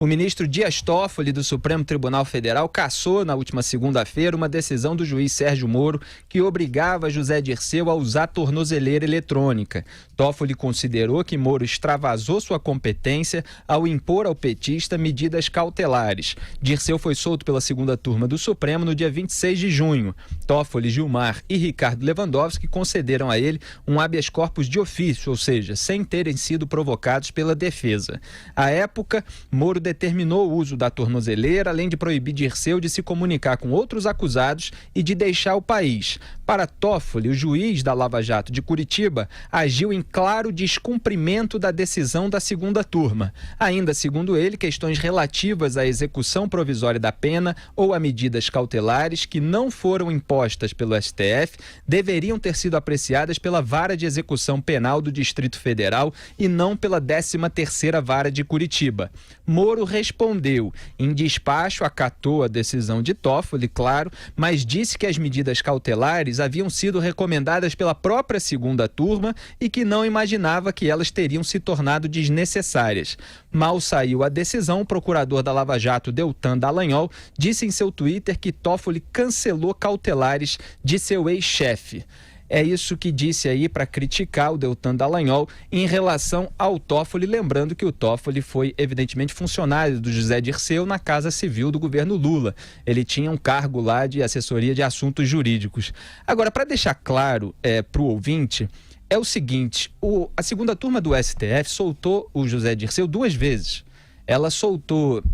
O ministro Dias Toffoli, do Supremo Tribunal Federal, cassou na última segunda-feira uma decisão do juiz Sérgio Moro que obrigava José Dirceu a usar tornozeleira eletrônica. Toffoli considerou que Moro extravasou sua competência ao impor ao petista medidas cautelares. Dirceu foi solto pela segunda turma do Supremo no dia 26 de junho. Toffoli, Gilmar e Ricardo Lewandowski concederam a ele um habeas corpus de ofício, ou seja, sem terem sido provocados pela defesa. À época, Moro determinou o uso da tornozeleira, além de proibir Dirceu de se comunicar com outros acusados e de deixar o país. Para Toffoli, o juiz da Lava Jato de Curitiba agiu em claro descumprimento da decisão da segunda turma. Ainda segundo ele, questões relativas à execução provisória da pena ou a medidas cautelares que não foram impostas pelo STF deveriam ter sido apreciadas pela Vara de Execução Penal do Distrito Federal e não pela 13ª Vara de Curitiba. Moro respondeu. Em despacho, acatou a decisão de Toffoli, claro, mas disse que as medidas cautelares haviam sido recomendadas pela própria segunda turma e que não imaginava que elas teriam se tornado desnecessárias. Mal saiu a decisão, o procurador da Lava Jato, Deltan Dallagnol, disse em seu Twitter que Toffoli cancelou cautelares de seu ex-chefe. É isso que disse aí para criticar o Deltan Dallagnol em relação ao Toffoli, lembrando que o Toffoli foi evidentemente funcionário do José Dirceu na Casa Civil do governo Lula. Ele tinha um cargo lá de assessoria de assuntos jurídicos. Agora, para deixar claro para o ouvinte, é o seguinte, a segunda turma do STF soltou o José Dirceu 2 vezes. Ela soltou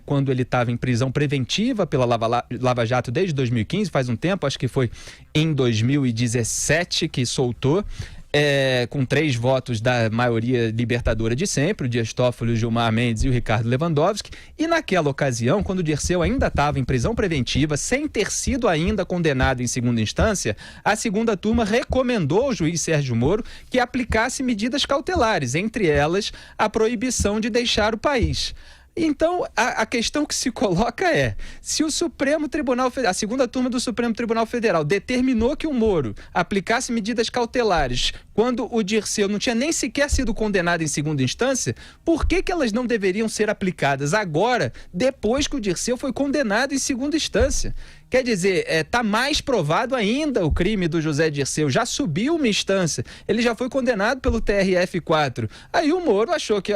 quando ele estava em prisão preventiva pela Lava Jato desde 2015, faz um tempo, acho que foi em 2017 que soltou, com 3 votos da maioria libertadora de sempre, o Dias Toffoli, o Gilmar Mendes e o Ricardo Lewandowski. E naquela ocasião, quando o Dirceu ainda estava em prisão preventiva, sem ter sido ainda condenado em segunda instância, a segunda turma recomendou ao juiz Sérgio Moro que aplicasse medidas cautelares, entre elas a proibição de deixar o país. Então, a questão que se coloca é, se o Supremo Tribunal Federal, a segunda turma do Supremo Tribunal Federal determinou que o Moro aplicasse medidas cautelares quando o Dirceu não tinha nem sequer sido condenado em segunda instância, por que elas não deveriam ser aplicadas agora, depois que o Dirceu foi condenado em segunda instância? Quer dizer, está mais provado ainda o crime do José Dirceu, já subiu uma instância, ele já foi condenado pelo TRF4. Aí o Moro achou que,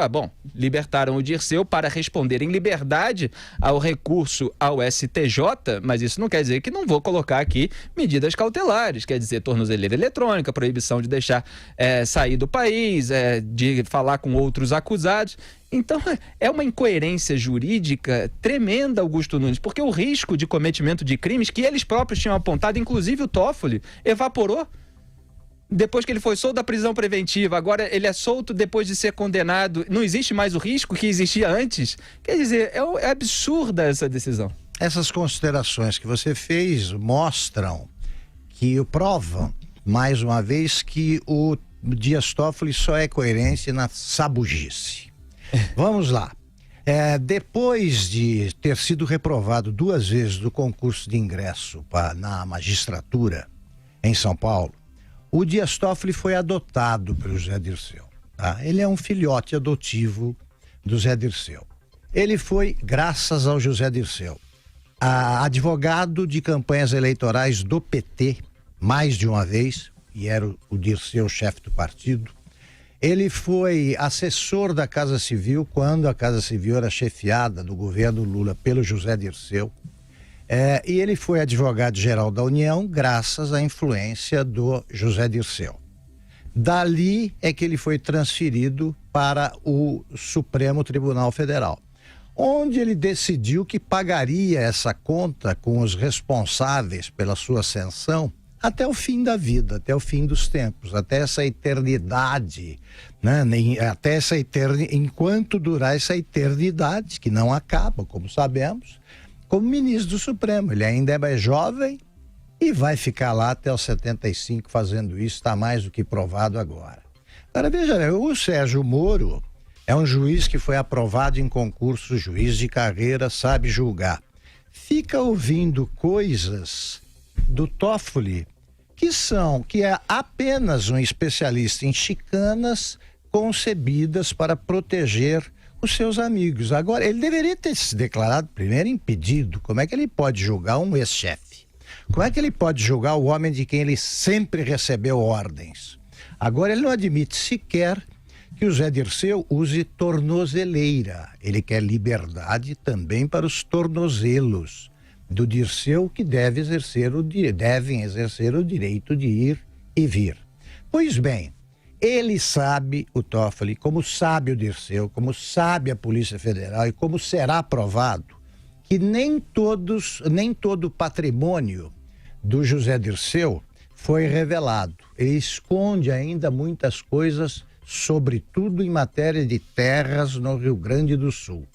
libertaram o Dirceu para responder em liberdade ao recurso ao STJ, mas isso não quer dizer que não vou colocar aqui medidas cautelares, quer dizer, tornozeleira eletrônica, proibição de deixar sair do país, de falar com outros acusados. Então, é uma incoerência jurídica tremenda, Augusto Nunes, porque o risco de cometimento de crimes que eles próprios tinham apontado, inclusive o Toffoli, evaporou. Depois que ele foi solto da prisão preventiva, agora ele é solto depois de ser condenado, não existe mais o risco que existia antes? Quer dizer, é absurda essa decisão. Essas considerações que você fez mostram, provam, mais uma vez, que o Dias Toffoli só é coerente na sabugice. Vamos lá. Depois de ter sido reprovado 2 vezes do concurso de ingresso na magistratura em São Paulo, o Dias Toffoli foi adotado pelo José Dirceu. Tá? Ele é um filhote adotivo do José Dirceu. Ele foi, graças ao José Dirceu, advogado de campanhas eleitorais do PT, mais de uma vez, e era o Dirceu chefe do partido. Ele foi assessor da Casa Civil quando a Casa Civil era chefiada do governo Lula pelo José Dirceu. E ele foi advogado-geral da União graças à influência do José Dirceu. Dali é que ele foi transferido para o Supremo Tribunal Federal, onde ele decidiu que pagaria essa conta com os responsáveis pela sua ascensão até o fim da vida, até o fim dos tempos, até essa eternidade, né? Enquanto durar essa eternidade, que não acaba, como sabemos, como ministro do Supremo. Ele ainda é jovem e vai ficar lá até os 75 fazendo isso, está mais do que provado agora. Agora, veja, o Sérgio Moro é um juiz que foi aprovado em concurso, juiz de carreira, sabe julgar. Fica ouvindo coisas do Toffoli, que é apenas um especialista em chicanas concebidas para proteger os seus amigos. Agora, ele deveria ter se declarado primeiro impedido. Como é que ele pode julgar um ex-chefe? Como é que ele pode julgar o homem de quem ele sempre recebeu ordens? Agora, ele não admite sequer que o Zé Dirceu use tornozeleira. Ele quer liberdade também para os tornozelos do Dirceu, que devem exercer o direito de ir e vir. Pois bem, ele sabe, o Toffoli, como sabe o Dirceu, como sabe a Polícia Federal e como será provado, que nem todo o patrimônio do José Dirceu foi revelado. Ele esconde ainda muitas coisas, sobretudo em matéria de terras no Rio Grande do Sul.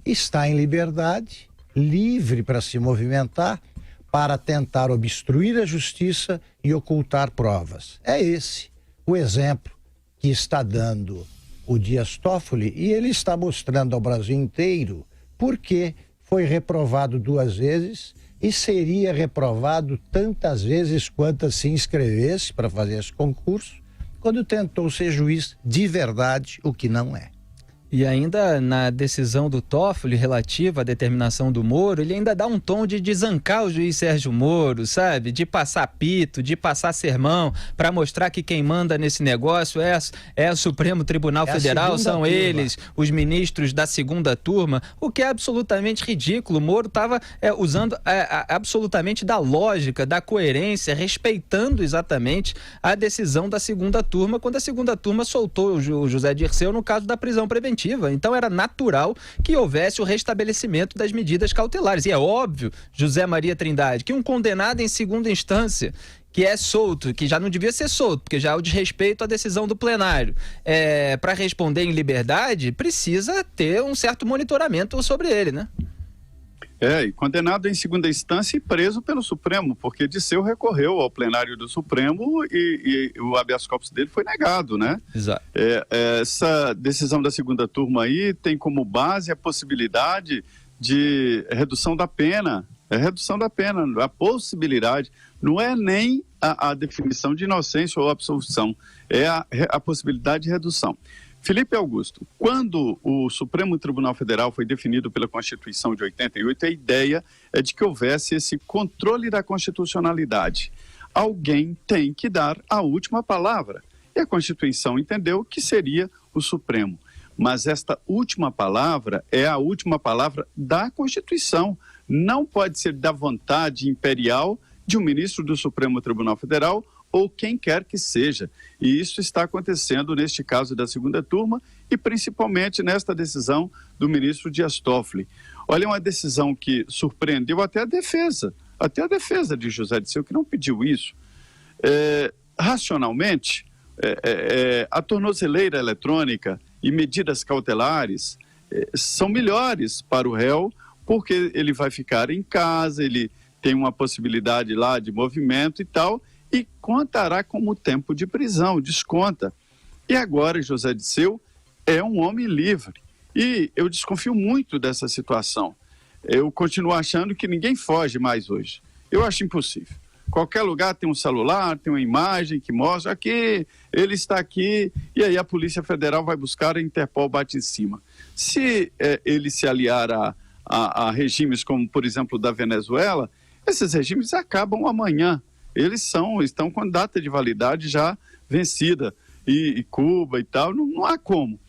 Está em liberdade, livre para se movimentar, para tentar obstruir a justiça e ocultar provas. É esse o exemplo que está dando o Dias Toffoli, e ele está mostrando ao Brasil inteiro por que foi reprovado 2 vezes e seria reprovado tantas vezes quantas se inscrevesse para fazer esse concurso, quando tentou ser juiz de verdade, o que não é. E ainda na decisão do Toffoli relativa à determinação do Moro, ele ainda dá um tom de desancar o juiz Sérgio Moro, sabe? De passar pito, de passar sermão, para mostrar que quem manda nesse negócio é o Supremo Tribunal Federal, são eles, os ministros da segunda turma, o que é absolutamente ridículo. O Moro estava usando absolutamente da lógica, da coerência, respeitando exatamente a decisão da segunda turma, quando a segunda turma soltou o José Dirceu no caso da prisão preventiva. Então era natural que houvesse o restabelecimento das medidas cautelares. E é óbvio, José Maria Trindade, que um condenado em segunda instância, que é solto, que já não devia ser solto, porque já é o desrespeito à decisão do plenário, para responder em liberdade, precisa ter um certo monitoramento sobre ele, né? E condenado em segunda instância e preso pelo Supremo, porque Dirceu recorreu ao plenário do Supremo e o habeas corpus dele foi negado, né? Exato. Essa decisão da segunda turma aí tem como base a possibilidade de redução da pena. Redução da pena, a possibilidade, não é nem a definição de inocência ou absolvição, é a possibilidade de redução. Felipe Augusto, quando o Supremo Tribunal Federal foi definido pela Constituição de 88, a ideia é de que houvesse esse controle da constitucionalidade. Alguém tem que dar a última palavra. E a Constituição entendeu que seria o Supremo. Mas esta última palavra é a última palavra da Constituição. Não pode ser da vontade imperial de um ministro do Supremo Tribunal Federal ou quem quer que seja. E isso está acontecendo neste caso da segunda turma e principalmente nesta decisão do ministro Dias Toffoli. Olha, uma decisão que surpreendeu até a defesa de José Dirceu, que não pediu isso. Racionalmente, a tornozeleira eletrônica e medidas cautelares são melhores para o réu, porque ele vai ficar em casa, ele tem uma possibilidade lá de movimento e tal, e contará como tempo de prisão, desconta. E agora José Dirceu é um homem livre. E eu desconfio muito dessa situação. Eu continuo achando que ninguém foge mais hoje. Eu acho impossível. Qualquer lugar tem um celular, tem uma imagem que mostra aqui, ele está aqui, e aí a Polícia Federal vai buscar, a Interpol bate em cima. Se ele se aliar a regimes como, por exemplo, da Venezuela, esses regimes acabam amanhã. Eles estão com data de validade já vencida, e Cuba e tal, não há como.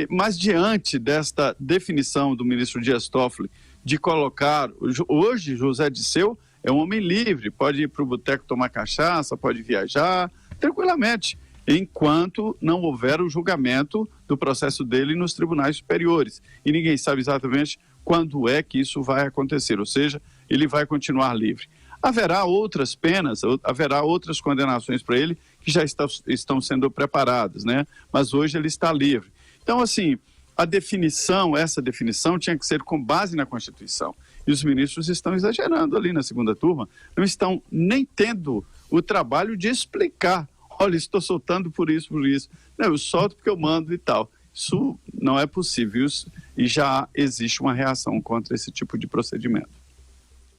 Mas diante desta definição do ministro Dias Toffoli de colocar, hoje José Dirceu é um homem livre, pode ir para o boteco tomar cachaça, pode viajar tranquilamente, enquanto não houver o julgamento do processo dele nos tribunais superiores. E ninguém sabe exatamente quando é que isso vai acontecer, ou seja, ele vai continuar livre. Haverá outras penas, haverá outras condenações para ele que já estão sendo preparadas, né? Mas hoje ele está livre. Então, assim, essa definição tinha que ser com base na Constituição. E os ministros estão exagerando ali na segunda turma, não estão nem tendo o trabalho de explicar. Olha, estou soltando por isso. Não, eu solto porque eu mando e tal. Isso não é possível e já existe uma reação contra esse tipo de procedimento.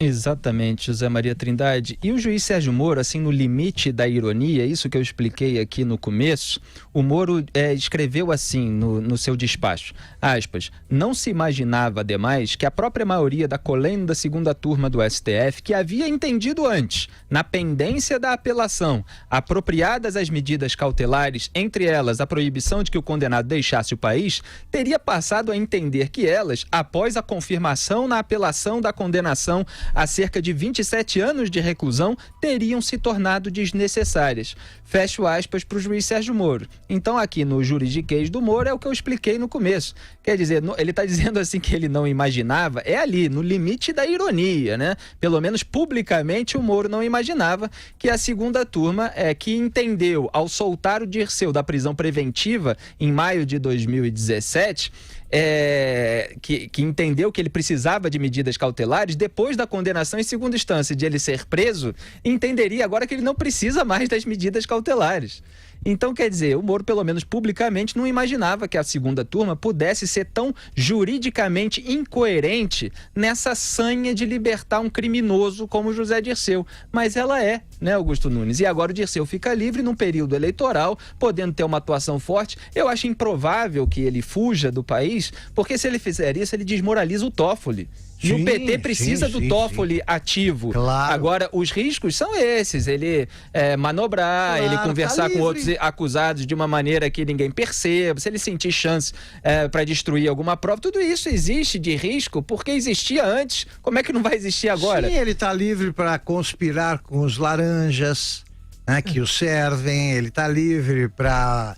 Exatamente, José Maria Trindade. E o juiz Sérgio Moro, assim, no limite da ironia, isso que eu expliquei aqui no começo, o Moro escreveu assim no seu despacho, aspas, não se imaginava, ademais, que a própria maioria da colenda segunda turma do STF, que havia entendido antes, na pendência da apelação, apropriadas as medidas cautelares, entre elas a proibição de que o condenado deixasse o país, teria passado a entender que elas, após a confirmação na apelação da condenação a cerca de 27 anos de reclusão, teriam se tornado desnecessárias. Fecho aspas para o juiz Sérgio Moro. Então, aqui no juridiquês do Moro é o que eu expliquei no começo. Quer dizer, ele está dizendo assim que ele não imaginava, é ali, no limite da ironia, né? Pelo menos publicamente o Moro não imaginava que a segunda turma que entendeu, ao soltar o Dirceu da prisão preventiva em maio de 2017, que entendeu que ele precisava de medidas cautelares, depois da condenação em segunda instância de ele ser preso, entenderia agora que ele não precisa mais das medidas cautelares. Então, quer dizer, o Moro, pelo menos publicamente, não imaginava que a segunda turma pudesse ser tão juridicamente incoerente nessa sanha de libertar um criminoso como José Dirceu. Mas ela é, né, Augusto Nunes? E agora o Dirceu fica livre num período eleitoral, podendo ter uma atuação forte. Eu acho improvável que ele fuja do país, porque se ele fizer isso, ele desmoraliza o Toffoli. E o PT precisa do Toffoli ativo. Claro. Agora, os riscos são esses. Ele manobrar, ele conversar com outros acusados de uma maneira que ninguém perceba, se ele sentir chance para destruir alguma prova, tudo isso existe de risco porque existia antes. Como é que não vai existir agora? Sim, ele está livre para conspirar com os laranjas, né, que o servem, ele está livre para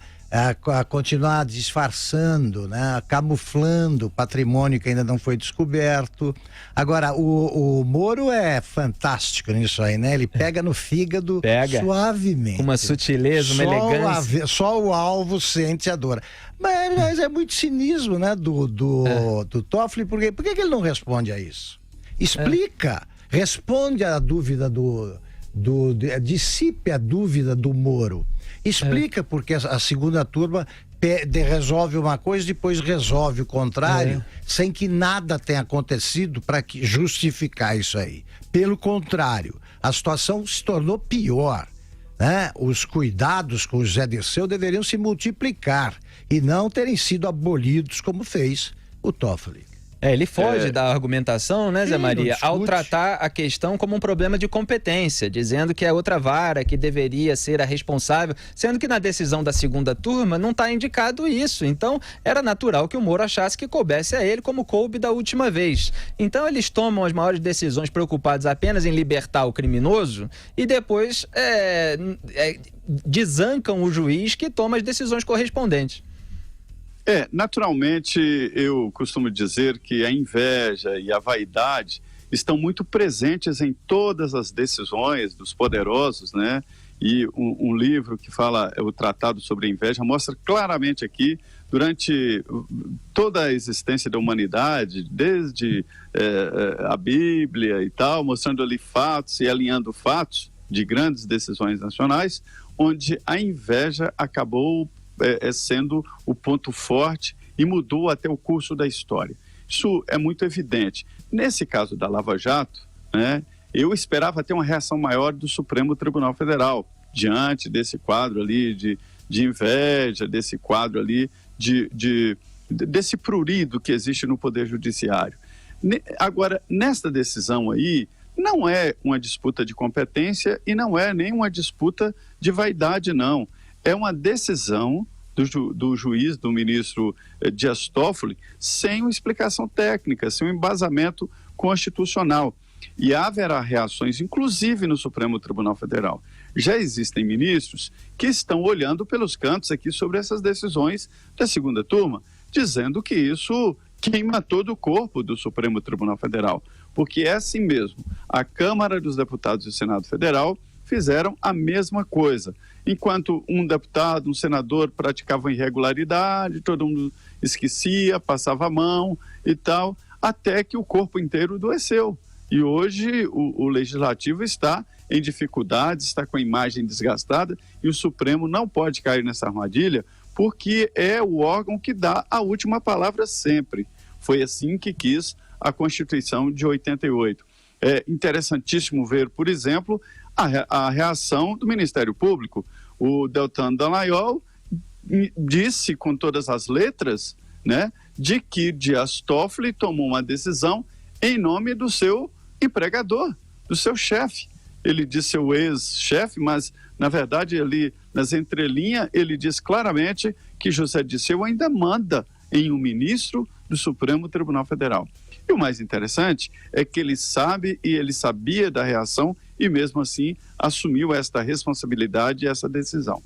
continuar disfarçando, né, camuflando o patrimônio que ainda não foi descoberto. Agora, o Moro é fantástico nisso aí, né? Ele pega no fígado suavemente. Com uma sutileza, uma elegância. Só o alvo sente a dor. Mas é muito cinismo, né, do Toffoli. Por que ele não responde a isso? Explica, responde a dúvida dissipe a dúvida do Moro. Explica porque a segunda turma resolve uma coisa e depois resolve o contrário, sem que nada tenha acontecido para justificar isso aí. Pelo contrário, a situação se tornou pior, né? Os cuidados com o José Dirceu deveriam se multiplicar e não terem sido abolidos como fez o Toffoli. Ele foge da argumentação, né, Zé Maria, ao tratar a questão como um problema de competência, dizendo que é outra vara que deveria ser a responsável, sendo que na decisão da segunda turma não está indicado isso. Então, era natural que o Moro achasse que coubesse a ele como coube da última vez. Então, eles tomam as maiores decisões preocupados apenas em libertar o criminoso e depois desancam o juiz que toma as decisões correspondentes. Naturalmente, eu costumo dizer que a inveja e a vaidade estão muito presentes em todas as decisões dos poderosos, né? E um livro que fala, o Tratado sobre a Inveja, mostra claramente aqui, durante toda a existência da humanidade, desde a Bíblia e tal, mostrando ali fatos e alinhando fatos de grandes decisões nacionais, onde a inveja acabou sendo o ponto forte e mudou até o curso da história. Isso é muito evidente. Nesse caso da Lava Jato, né, eu esperava ter uma reação maior do Supremo Tribunal Federal, diante desse quadro ali de inveja, desse quadro ali desse prurido que existe no Poder Judiciário. Agora, nesta decisão aí, não é uma disputa de competência e não é nem uma disputa de vaidade, não. É uma decisão do juiz, do ministro Dias Toffoli, sem uma explicação técnica, sem um embasamento constitucional. E haverá reações, inclusive no Supremo Tribunal Federal. Já existem ministros que estão olhando pelos cantos aqui sobre essas decisões da segunda turma, dizendo que isso queima todo o corpo do Supremo Tribunal Federal. Porque é assim mesmo. A Câmara dos Deputados e o Senado Federal fizeram a mesma coisa. Enquanto um deputado, um senador praticavam irregularidade, todo mundo esquecia, passava a mão e tal, até que o corpo inteiro adoeceu. E hoje o Legislativo está em dificuldades, está com a imagem desgastada e o Supremo não pode cair nessa armadilha porque é o órgão que dá a última palavra sempre. Foi assim que quis a Constituição de 88. É interessantíssimo ver, por exemplo, a reação do Ministério Público. O Deltan Dallagnol disse com todas as letras, né, de que Dias Toffoli tomou uma decisão em nome do seu empregador, do seu chefe. Ele disse seu ex-chefe, mas na verdade ali nas entrelinhas ele diz claramente que José Dirceu ainda manda em um ministro do Supremo Tribunal Federal. E o mais interessante é que ele sabe e ele sabia da reação e mesmo assim assumiu esta responsabilidade e essa decisão.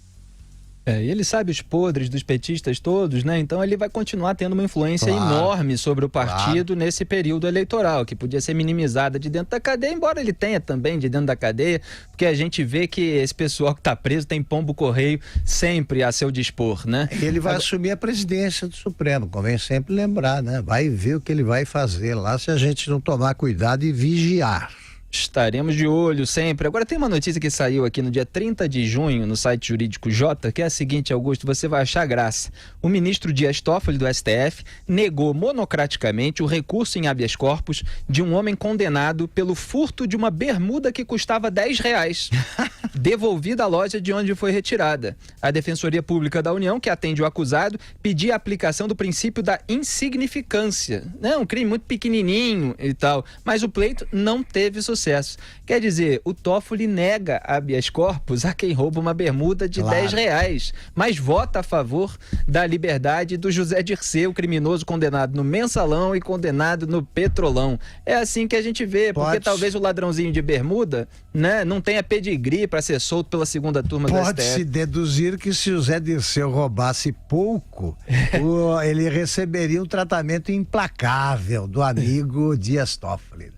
E ele sabe os podres dos petistas todos, né? Então ele vai continuar tendo uma influência enorme sobre o partido nesse período eleitoral, que podia ser minimizada de dentro da cadeia, embora ele tenha também de dentro da cadeia, porque a gente vê que esse pessoal que está preso tem pombo-correio sempre a seu dispor, né? E ele vai assumir a presidência do Supremo, convém sempre lembrar, né? Vai ver o que ele vai fazer lá se a gente não tomar cuidado e vigiar. Estaremos de olho sempre. Agora tem uma notícia que saiu aqui no dia 30 de junho no site Jurídico J, que é a seguinte, Augusto, você vai achar graça. O ministro Dias Toffoli do STF negou monocraticamente o recurso em habeas corpus de um homem condenado pelo furto de uma bermuda que custava R$10, devolvida à loja de onde foi retirada. A Defensoria Pública da União, que atende o acusado, pedia a aplicação do princípio da insignificância. Um crime muito pequenininho e tal, mas o pleito não teve sucesso. Quer dizer, o Toffoli nega habeas corpus a quem rouba uma bermuda de R$10, mas vota a favor da liberdade do José Dirceu, criminoso condenado no Mensalão e condenado no Petrolão. É assim que a gente vê, porque talvez o ladrãozinho de bermuda, né, não tenha pedigree para ser solto pela segunda turma do STF. Pode-se deduzir que se o José Dirceu roubasse pouco, ele receberia um tratamento implacável do amigo Dias Toffoli.